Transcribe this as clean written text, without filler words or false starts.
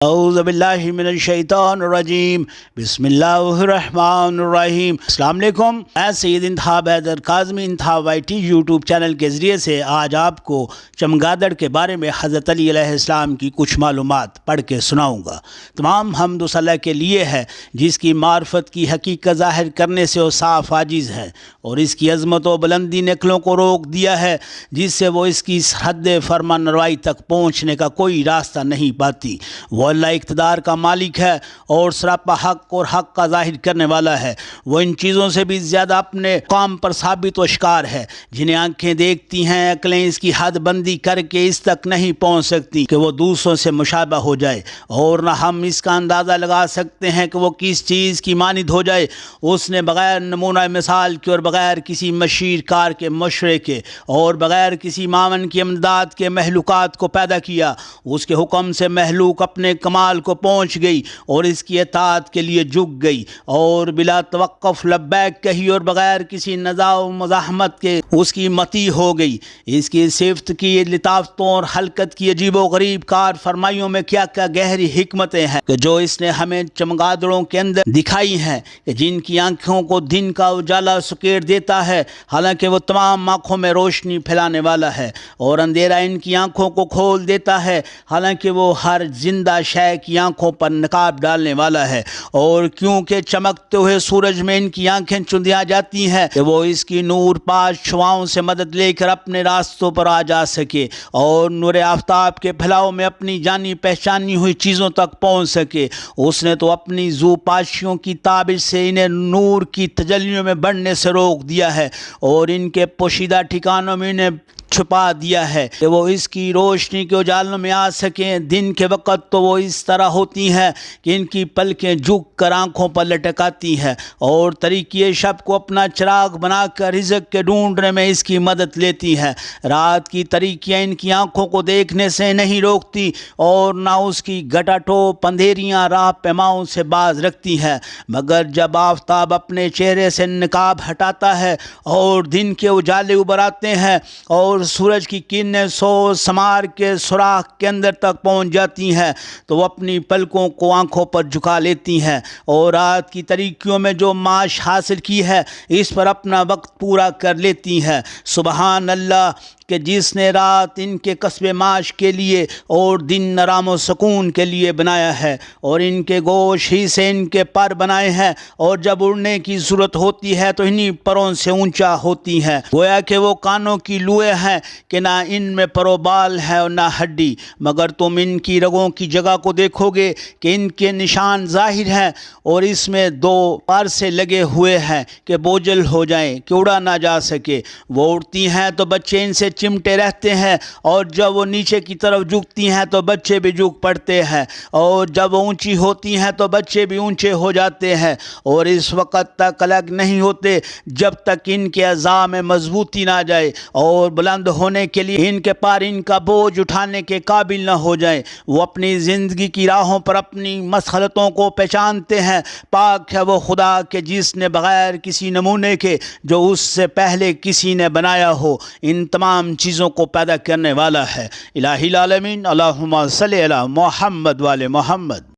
اعوذ باللہ من الشیطان الرجیم بسم اللہ الرحمن الرحیم۔ السلام علیکم، میں سید انتخاب حیدر کاظمی انتخاب وائی ٹی یوٹیوب چینل کے ذریعے سے آج آپ کو چمگادڑ کے بارے میں حضرت علی علیہ السلام کی کچھ معلومات پڑھ کے سناؤں گا۔ تمام حمد و ثنا کے لیے ہے جس کی معرفت کی حقیقت ظاہر کرنے سے وہ صاف عاجز ہے، اور اس کی عظمت و بلندی نے عقلوں کو روک دیا ہے جس سے وہ اس کی حد فرمان روائی تک پہنچنے کا کوئی راستہ نہیں پاتی۔ وہ اللہ اقتدار کا مالک ہے اور سراپا حق اور حق کا ظاہر کرنے والا ہے۔ وہ ان چیزوں سے بھی زیادہ اپنے کام پر ثابت و اشکار ہے جنہیں آنکھیں دیکھتی ہیں، عقلیں اس کی حد بندی کر کے اس تک نہیں پہنچ سکتی کہ وہ دوسروں سے مشابہ ہو جائے، اور نہ ہم اس کا اندازہ لگا سکتے ہیں کہ وہ کس چیز کی مانند ہو جائے۔ اس نے بغیر نمونہ مثال کے اور بغیر کسی مشیر کار کے مشورے کے اور بغیر کسی معاون کی امداد کے مخلوقات کو پیدا کیا۔ اس کے حکم سے مخلوق اپنے کمال کو پہنچ گئی اور اس کی اطاعت کے لیے جھک گئی اور بلا توقف لبیک کہی اور بغیر کسی نزاع و مزاحمت کے اس کی مطیع ہو گئی۔ اس کی صفت کی لطافتوں اور حلقت کی عجیب و غریب کار فرمائیوں میں کیا کیا گہری حکمتیں ہیں کہ جو اس نے ہمیں چمگادڑوں کے اندر دکھائی ہیں، کہ جن کی آنکھوں کو دن کا اجالا سکیڑ دیتا ہے حالانکہ وہ تمام آنکھوں میں روشنی پھیلانے والا ہے، اور اندھیرا ان کی آنکھوں کو کھول دیتا ہے حالانکہ وہ ہر زندہ شے کی آنکھوں پر نقاب ڈالنے والا ہے۔ اور کیونکہ چمکتے ہوئے سورج میں ان کی آنکھیں چندیاں جاتی ہیں کہ وہ اس کی نور پاش شعاؤں سے مدد لے کر اپنے راستوں پر آ جا سکے اور نور آفتاب کے پھیلاؤ میں اپنی جانی پہچانی ہوئی چیزوں تک پہنچ سکے۔ اس نے تو اپنی زو پاشیوں کی تابش سے انہیں نور کی تجلیوں میں بڑھنے سے روک دیا ہے اور ان کے پوشیدہ ٹھکانوں میں انہیں چھپا دیا ہے کہ وہ اس کی روشنی کے اجالوں میں آ سکیں۔ دن کے وقت تو وہ اس طرح ہوتی ہیں کہ ان کی پلکیں جھک کر آنکھوں پر لٹکاتی ہیں، اور طریقے شب کو اپنا چراغ بنا کر رزق کے ڈھونڈنے میں اس کی مدد لیتی ہیں۔ رات کی تاریکیاں ان کی آنکھوں کو دیکھنے سے نہیں روکتی اور نہ اس کی گٹا ٹوپ اندھیریاں راہ پیماؤں سے باز رکھتی ہیں، مگر جب آفتاب اپنے چہرے سے نقاب ہٹاتا ہے اور دن کے اجالے ابھر آتے ہیں اور سورج کی کرنیں سو سمار کے سوراخ کے اندر تک پہنچ جاتی ہیں تو وہ اپنی پلکوں کو آنکھوں پر جھکا لیتی ہیں اور رات کی تاریکیوں میں جو معاش حاصل کی ہے اس پر اپنا وقت پورا کر لیتی ہیں۔ سبحان اللہ کہ جس نے رات ان کے کسب معاش کے لیے اور دن آرام و سکون کے لیے بنایا ہے، اور ان کے گوشت ہی سے ان کے پر بنائے ہیں، اور جب اڑنے کی ضرورت ہوتی ہے تو انہی پروں سے اونچا ہوتی ہیں۔ گویا کہ وہ کانوں کی لوئے ہیں کہ نہ ان میں پر و بال ہے اور نہ ہڈی، مگر تم ان کی رگوں کی جگہ کو دیکھو گے کہ ان کے نشان ظاہر ہیں، اور اس میں دو پر سے لگے ہوئے ہیں کہ بوجھل ہو جائیں کہ اڑا نہ جا سکے۔ وہ اڑتی ہیں تو بچے ان سے چمٹے رہتے ہیں، اور جب وہ نیچے کی طرف جھکتی ہیں تو بچے بھی جھک پڑتے ہیں، اور جب وہ اونچی ہوتی ہیں تو بچے بھی اونچے ہو جاتے ہیں، اور اس وقت تک الگ نہیں ہوتے جب تک ان کے اعضاء میں مضبوطی نہ جائے، اور بلند ہونے کے لیے ان کے پار ان کا بوجھ اٹھانے کے قابل نہ ہو جائیں۔ وہ اپنی زندگی کی راہوں پر اپنی مسخرتوں کو پہچانتے ہیں۔ پاک ہے وہ خدا کہ جس نے بغیر کسی نمونے کے جو اس سے پہلے کسی نے بنایا ہو ان تمام چیزوں کو پیدا کرنے والا ہے۔ الہی العالمین اللہم صلی علی محمد وآل محمد۔